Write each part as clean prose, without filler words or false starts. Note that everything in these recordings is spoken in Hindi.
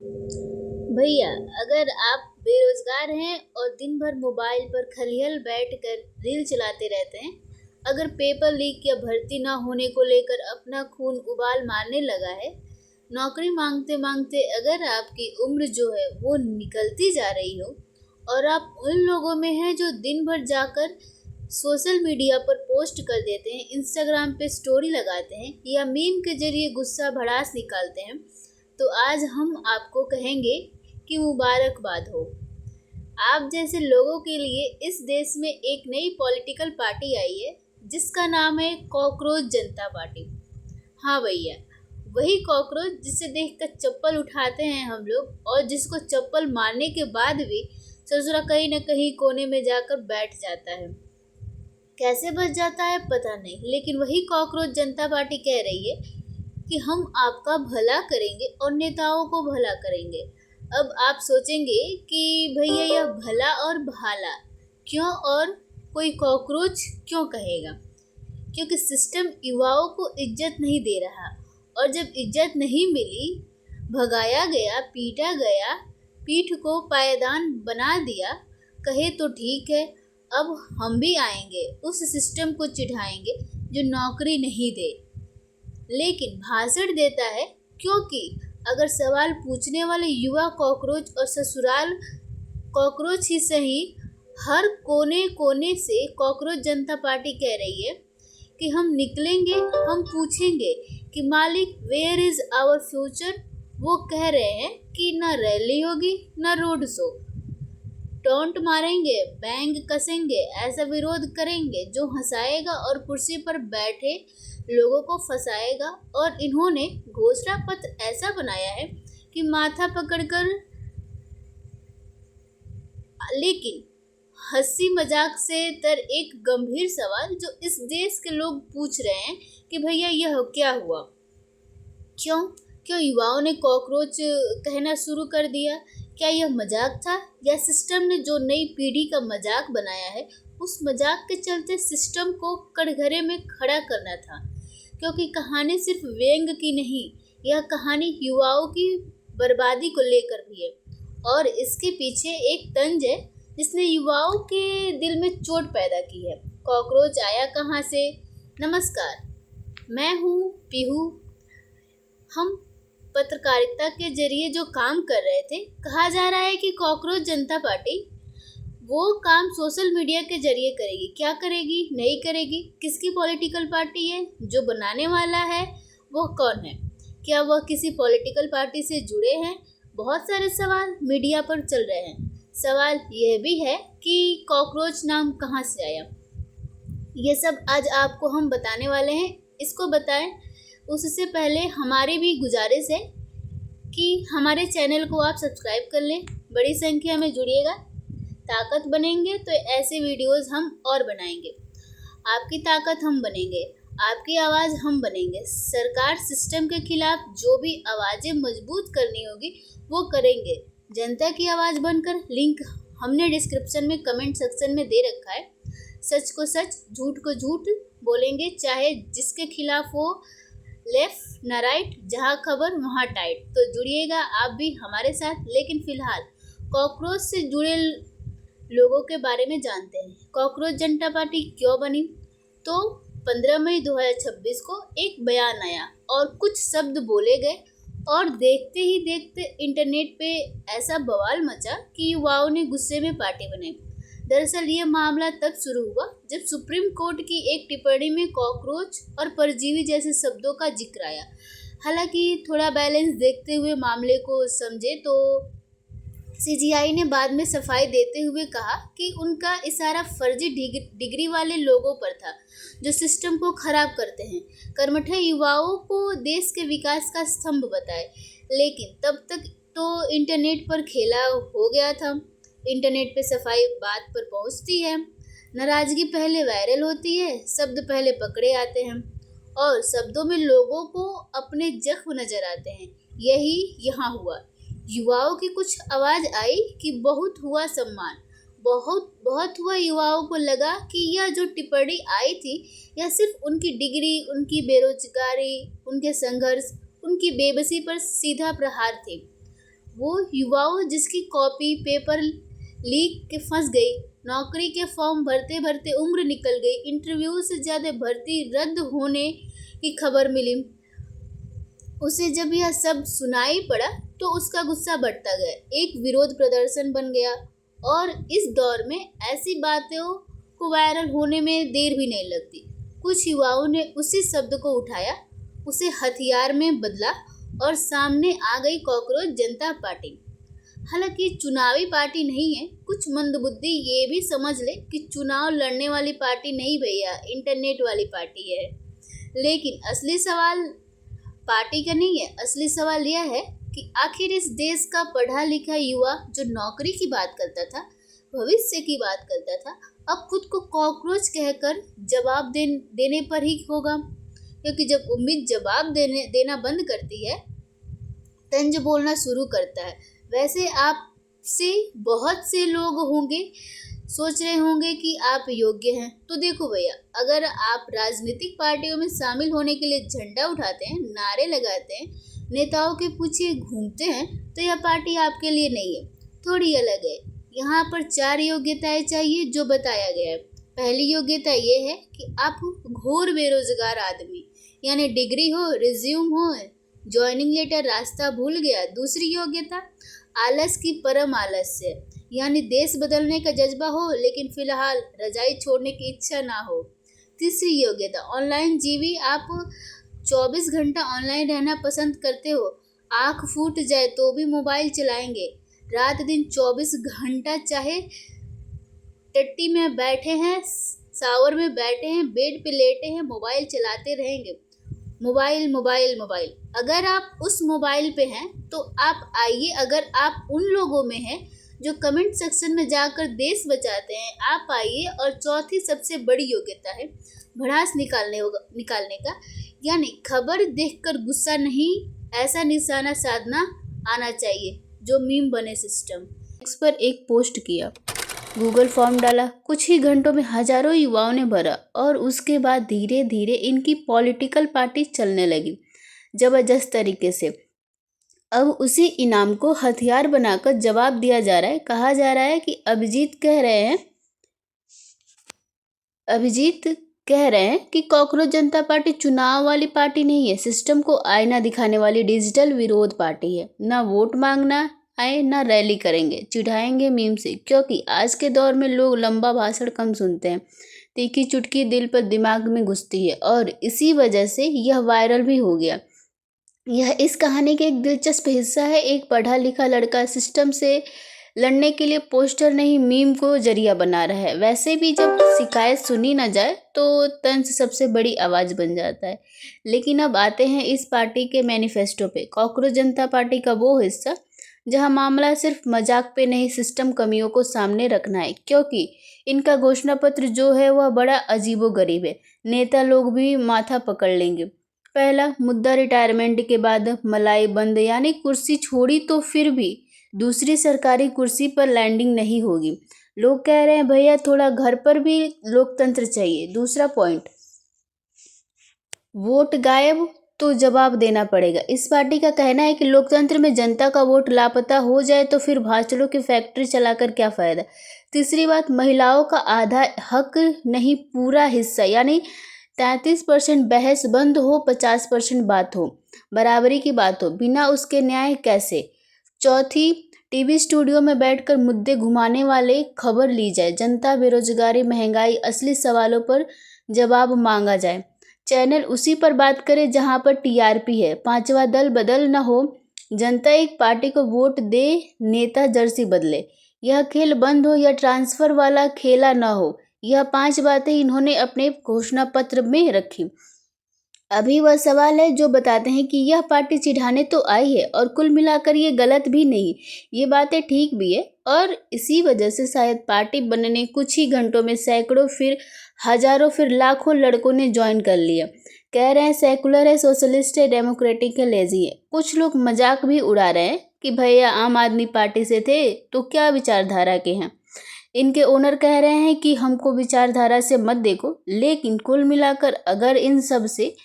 भैया, अगर आप बेरोजगार हैं और दिन भर मोबाइल पर खलिहल बैठकर रील चलाते रहते हैं, अगर पेपर लीक या भर्ती ना होने को लेकर अपना खून उबाल मारने लगा है, नौकरी मांगते मांगते अगर आपकी उम्र जो है वो निकलती जा रही हो और आप उन लोगों में हैं जो दिन भर जाकर सोशल मीडिया पर पोस्ट कर देते हैं, इंस्टाग्राम पे स्टोरी लगाते हैं या मीम के जरिए गुस्सा भड़ास निकालते हैं, तो आज हम आपको कहेंगे कि मुबारकबाद हो। आप जैसे लोगों के लिए इस देश में एक नई पॉलिटिकल पार्टी आई है जिसका नाम है कॉकरोच जनता पार्टी। हाँ भैया, वही कॉकरोच जिसे देखकर चप्पल उठाते हैं हम लोग और जिसको चप्पल मारने के बाद भी ससुरा कहीं न कहीं कोने में जाकर बैठ जाता है। कैसे बच जाता है पता नहीं, लेकिन वही कॉकरोच जनता पार्टी कह रही है कि हम आपका भला करेंगे और नेताओं को भला करेंगे। अब आप सोचेंगे कि भैया यह भला और भाला क्यों और कोई कॉकरोच क्यों कहेगा? क्योंकि सिस्टम युवाओं को इज्जत नहीं दे रहा और जब इज्जत नहीं मिली, भगाया गया, पीटा गया, पीठ को पायदान बना दिया, कहे तो ठीक है, अब हम भी आएंगे, उस सिस्टम को चिढ़ाएंगे जो नौकरी नहीं दे लेकिन भाषण देता है। क्योंकि अगर सवाल पूछने वाले युवा कॉकरोच और ससुराल कॉकरोच ही सही, हर कोने कोने से कॉकरोच जनता पार्टी कह रही है कि हम निकलेंगे, हम पूछेंगे कि मालिक वेयर इज आवर फ्यूचर। वो कह रहे हैं कि ना रैली होगी ना रोड शो, टोंट मारेंगे, बैंग कसेंगे, ऐसा विरोध करेंगे जो हंसाएगा और कुर्सी पर बैठे लोगों को फंसाएगा। और इन्होंने घोषणा पत्र ऐसा बनाया है कि माथा पकड़कर, लेकिन हंसी मजाक से तर एक गंभीर सवाल जो इस देश के लोग पूछ रहे हैं कि भैया यह क्या हुआ? क्यों क्यों युवाओं ने कॉकरोच कहना शुरू कर दिया? क्या यह मजाक था या सिस्टम ने जो नई पीढ़ी का मजाक बनाया है उस मजाक के चलते सिस्टम को कटघरे में खड़ा करना था? क्योंकि कहानी सिर्फ व्यंग की नहीं, यह कहानी युवाओं की बर्बादी को लेकर भी है और इसके पीछे एक तंज है जिसने युवाओं के दिल में चोट पैदा की है। कॉकरोच आया कहाँ से? नमस्कार, मैं हूँ पीहू। हम पत्रकारिता के जरिए जो काम कर रहे थे, कहा जा रहा है कि कॉकरोच जनता पार्टी वो काम सोशल मीडिया के जरिए करेगी। क्या करेगी? नहीं करेगी। किसकी पॉलिटिकल पार्टी है? जो बनाने वाला है वो कौन है? क्या वह किसी पॉलिटिकल पार्टी से जुड़े हैं? बहुत सारे सवाल मीडिया पर चल रहे हैं। सवाल यह भी है कि कॉकरोच नाम कहाँ से आया। ये सब आज आपको हम बताने वाले हैं। इसको बताएं उससे पहले हमारी भी गुजारिश है कि हमारे चैनल को आप सब्सक्राइब कर लें, बड़ी संख्या में जुड़िएगा। ताकत बनेंगे तो ऐसे वीडियोस हम और बनाएंगे। आपकी ताकत हम बनेंगे, आपकी आवाज़ हम बनेंगे। सरकार सिस्टम के खिलाफ जो भी आवाज़ें मजबूत करनी होगी वो करेंगे, जनता की आवाज़ बनकर। लिंक हमने डिस्क्रिप्शन में कमेंट सेक्शन में दे रखा है। सच को सच, झूठ को झूठ बोलेंगे, चाहे जिसके खिलाफ हो, लेफ्ट न राइट, जहाँ खबर वहाँ टाइट। तो जुड़िएगा आप भी हमारे साथ। लेकिन फिलहाल कॉकरोच से जुड़े लोगों के बारे में जानते हैं। कॉकरोच जनता पार्टी क्यों बनी? तो 15 मई 2026 को एक बयान आया और कुछ शब्द बोले गए और देखते ही देखते इंटरनेट पे ऐसा बवाल मचा कि युवाओं ने गुस्से में पार्टी बनाई। दरअसल ये मामला तब शुरू हुआ जब सुप्रीम कोर्ट की एक टिप्पणी में कॉकरोच और परजीवी जैसे शब्दों का जिक्र आया। हालांकि थोड़ा बैलेंस देखते हुए मामले को समझे तो सीजीआई ने बाद में सफाई देते हुए कहा कि उनका इशारा फर्जी डिग्री वाले लोगों पर था जो सिस्टम को खराब करते हैं, कर्मठ युवाओं को देश के विकास का स्तंभ बताए। लेकिन तब तक तो इंटरनेट पर खेला हो गया था। इंटरनेट पे सफाई बात पर पहुंचती है, नाराजगी पहले वायरल होती है, शब्द पहले पकड़े आते हैं और शब्दों में लोगों को अपने जख्म नजर आते हैं। यही यहाँ हुआ। युवाओं की कुछ आवाज आई कि बहुत हुआ सम्मान, बहुत बहुत हुआ। युवाओं को लगा कि यह जो टिप्पणी आई थी यह सिर्फ उनकी डिग्री, उनकी बेरोजगारी, उनके संघर्ष, उनकी बेबसी पर सीधा प्रहार थी। वो युवाओं जिसकी कॉपी पेपर लीक के फंस गई, नौकरी के फॉर्म भरते भरते उम्र निकल गई, इंटरव्यू से ज़्यादा भर्ती रद्द होने की खबर मिली, उसे जब यह सब सुनाई पड़ा तो उसका गुस्सा बढ़ता गया, एक विरोध प्रदर्शन बन गया। और इस दौर में ऐसी बातों को वायरल होने में देर भी नहीं लगती। कुछ युवाओं ने उसी शब्द को उठाया, उसे हथियार में बदला और सामने आ गई कॉकरोच जनता पार्टी। हालांकि चुनावी पार्टी नहीं है, कुछ मंदबुद्धि ये भी समझ ले कि चुनाव लड़ने वाली पार्टी नहीं भैया, इंटरनेट वाली पार्टी है। लेकिन असली सवाल पार्टी का नहीं है, असली सवाल यह है कि आखिर इस देश का पढ़ा लिखा युवा जो नौकरी की बात करता था, भविष्य की बात करता था, अब खुद को कॉकरोच कहकर जवाब देने पर ही होगा। क्योंकि जब उम्मीद जवाब देना बंद करती है, तंज बोलना शुरू करता है। वैसे आपसे बहुत से लोग होंगे सोच रहे होंगे कि आप योग्य हैं। तो देखो भैया, अगर आप राजनीतिक पार्टियों में शामिल होने के लिए झंडा उठाते हैं, नारे लगाते हैं, नेताओं के पीछे घूमते हैं, तो यह पार्टी आपके लिए नहीं है, थोड़ी अलग है। यहाँ पर 4 योग्यताएं चाहिए जो बताया गया है। पहली योग्यता ये है कि आप घोर बेरोजगार आदमी, यानी डिग्री हो, रिज्यूम हो, ज्वाइनिंग लेटर रास्ता भूल गया। दूसरी योग्यता आलस की परम आलस्य, यानी देश बदलने का जज्बा हो लेकिन फिलहाल रजाई छोड़ने की इच्छा ना हो। तीसरी योग्यता ऑनलाइन जीवी, आप 24 घंटा ऑनलाइन रहना पसंद करते हो, आँख फूट जाए तो भी मोबाइल चलाएंगे, रात दिन 24 घंटा, चाहे टट्टी में बैठे हैं, शावर में बैठे हैं, बेड पे लेटे हैं, मोबाइल चलाते रहेंगे। Mobile mobile mobile. अगर आप उस मोबाइल पे हैं तो आप आइए, अगर आप उन लोगों में हैं जो कमेंट सेक्शन में जाकर देश बचाते हैं, आप आइए। और चौथी सबसे बड़ी योग्यता है भड़ास निकालने का, यानी खबर देखकर गुस्सा नहीं, ऐसा निशाना साधना आना चाहिए जो मीम बने सिस्टम। इस पर एक पोस्ट किया, गूगल फॉर्म डाला, कुछ ही घंटों में हजारों युवाओं ने भरा और उसके बाद धीरे धीरे इनकी पॉलिटिकल पार्टी चलने लगी जबरदस्त तरीके से। अब उसी इनाम को हथियार बनाकर जवाब दिया जा रहा है। कहा जा रहा है कि अभिजीत कह रहे हैं कि कॉकरोच जनता पार्टी चुनाव वाली पार्टी नहीं है, सिस्टम को आईना दिखाने वाली डिजिटल विरोध पार्टी है। ना वोट मांगना आए ना रैली करेंगे, चिढ़ाएंगे मीम से, क्योंकि आज के दौर में लोग लंबा भाषण कम सुनते हैं, तीखी चुटकी दिल पर दिमाग में घुसती है और इसी वजह से यह वायरल भी हो गया। यह इस कहानी का एक दिलचस्प हिस्सा है। एक पढ़ा लिखा लड़का सिस्टम से लड़ने के लिए पोस्टर नहीं मीम को जरिया बना रहा है। वैसे भी जब शिकायत सुनी न जाए तो तंज सबसे बड़ी आवाज़ बन जाता है। लेकिन अब आते हैं इस पार्टी के मैनिफेस्टो पे। कॉकरोच जनता पार्टी का वो हिस्सा जहां मामला सिर्फ मजाक पे नहीं, सिस्टम कमियों को सामने रखना है, क्योंकि इनका घोषणा पत्र जो है वह बड़ा अजीबोगरीब है। नेता लोग भी माथा पकड़ लेंगे। पहला मुद्दा रिटायरमेंट के बाद मलाई बंद, यानी कुर्सी छोड़ी तो फिर भी दूसरी सरकारी कुर्सी पर लैंडिंग नहीं होगी। लोग कह रहे हैं भैया थोड़ा घर पर भी लोकतंत्र चाहिए। दूसरा पॉइंट, वोट गायब तो जवाब देना पड़ेगा। इस पार्टी का कहना है कि लोकतंत्र में जनता का वोट लापता हो जाए तो फिर भाषणों की फैक्ट्री चलाकर क्या फ़ायदा। तीसरी बात, महिलाओं का आधा हक नहीं पूरा हिस्सा, यानी 33% बहस बंद हो, 50% बात हो, बराबरी की बात हो, बिना उसके न्याय कैसे। चौथी, टीवी स्टूडियो में बैठकर मुद्दे घुमाने वाले खबर ली जाए, जनता, बेरोजगारी, महंगाई, असली सवालों पर जवाब मांगा जाए। चैनल उसी पर बात करे जहां पर टीआरपी है। पांचवा, दल बदल न हो, जनता एक पार्टी को वोट दे, नेता जर्सी बदले, यह खेल बंद हो या ट्रांसफर वाला खेला न हो। यह 5 बातें इन्होंने अपने घोषणा पत्र में रखी। अभी वह सवाल है जो बताते हैं कि यह पार्टी चिढ़ाने तो आई है और कुल मिलाकर ये गलत भी नहीं, ये बातें ठीक भी है। और इसी वजह से शायद पार्टी बनने कुछ ही घंटों में सैकड़ों, फिर हजारों, फिर लाखों लड़कों ने ज्वाइन कर लिया। कह रहे हैं सेकुलर है, सोशलिस्ट है, डेमोक्रेटिक है, लेजी है। कुछ लोग मजाक भी उड़ा रहे हैं कि भैया आम आदमी पार्टी से थे तो क्या विचारधारा के हैं। इनके ओनर कह रहे हैं कि हमको विचारधारा से मत देखो। लेकिन कुल मिलाकर अगर इन सब से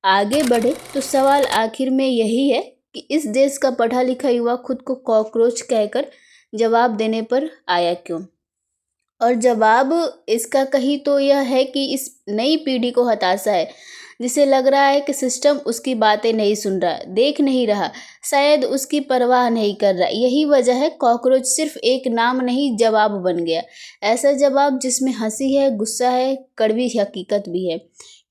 आगे बढ़े तो सवाल आखिर में यही है कि इस देश का पढ़ा लिखा युवा खुद को कॉकरोच कहकर जवाब देने पर आया क्यों। और जवाब इसका कहीं तो यह है कि इस नई पीढ़ी को हताशा है, जिसे लग रहा है कि सिस्टम उसकी बातें नहीं सुन रहा, देख नहीं रहा, शायद उसकी परवाह नहीं कर रहा। यही वजह है कॉकरोच सिर्फ एक नाम नहीं, जवाब बन गया। ऐसा जवाब जिसमें हंसी है, गुस्सा है, कड़वी हकीकत भी है।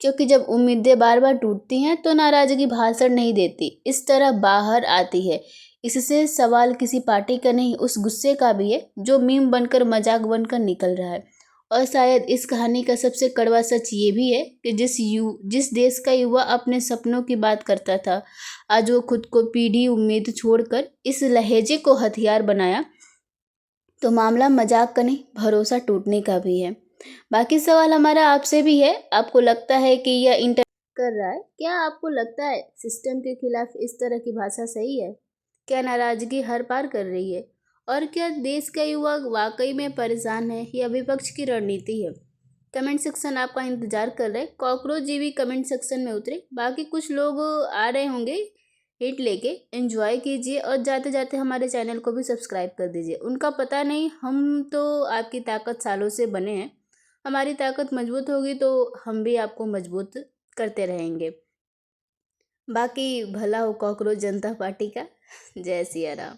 क्योंकि जब उम्मीदें बार बार टूटती हैं तो नाराजगी भाषण नहीं देती, इस तरह बाहर आती है। इससे सवाल किसी पार्टी का नहीं, उस गुस्से का भी है जो मीम बनकर, मजाक बनकर निकल रहा है। और शायद इस कहानी का सबसे कड़वा सच ये भी है कि जिस देश का युवा अपने सपनों की बात करता था, आज वो खुद को पीढ़ी उम्मीद छोड़कर इस लहजे को हथियार बनाया, तो मामला मजाक का नहीं, भरोसा टूटने का भी है। बाकी सवाल हमारा आपसे भी है, आपको लगता है कि यह इंटर कर रहा है? क्या आपको लगता है सिस्टम के खिलाफ इस तरह की भाषा सही है? क्या नाराजगी हर पार कर रही है? और क्या देश का युवा वाकई में परेशान है या विपक्ष की रणनीति है? कमेंट सेक्शन आपका इंतजार कर रहे। कॉकरोच जी भी कमेंट सेक्शन में उतरे, बाकी कुछ लोग आ रहे होंगे हिट लेके। एंजॉय कीजिए और जाते जाते हमारे चैनल को भी सब्सक्राइब कर दीजिए। उनका पता नहीं, हम तो आपकी ताकत सालों से बने हैं। हमारी ताकत मजबूत होगी तो हम भी आपको मजबूत करते रहेंगे। बाकी भला हो कॉकरोच जनता पार्टी का। जय सिया राम।